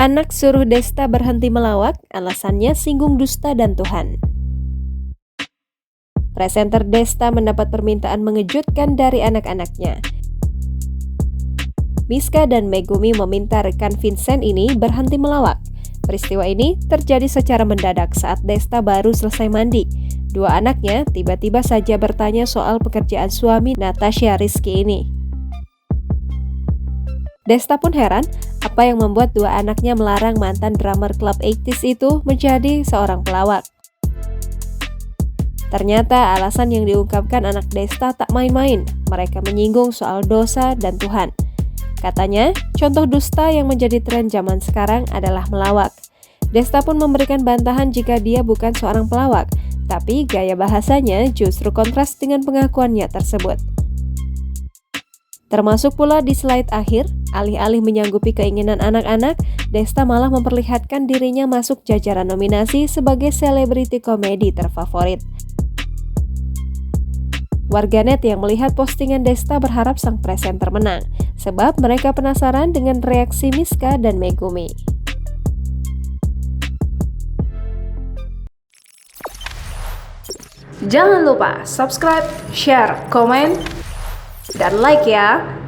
Anak suruh Desta berhenti melawak, alasannya singgung dusta dan Tuhan. Presenter Desta mendapat permintaan mengejutkan dari anak-anaknya. Miska dan Megumi meminta rekan Vincent ini berhenti melawak. Peristiwa ini terjadi secara mendadak saat Desta baru selesai mandi. Dua anaknya tiba-tiba saja bertanya soal pekerjaan suami Natasha Rizky ini. Desta pun heran apa yang membuat dua anaknya melarang mantan drummer klub 80s itu menjadi seorang pelawak. Ternyata alasan yang diungkapkan anak Desta tak main-main. Mereka menyinggung soal dosa dan Tuhan. Katanya, contoh dusta yang menjadi tren zaman sekarang adalah melawak. Desta pun memberikan bantahan jika dia bukan seorang pelawak, tapi gaya bahasanya justru kontras dengan pengakuannya tersebut. Termasuk pula di slide akhir, alih-alih menyanggupi keinginan anak-anak, Desta malah memperlihatkan dirinya masuk jajaran nominasi sebagai selebriti komedi terfavorit. Warganet yang melihat postingan Desta berharap sang presenter menang, sebab mereka penasaran dengan reaksi Miska dan Megumi. Jangan lupa subscribe, share, komen, dan like ya!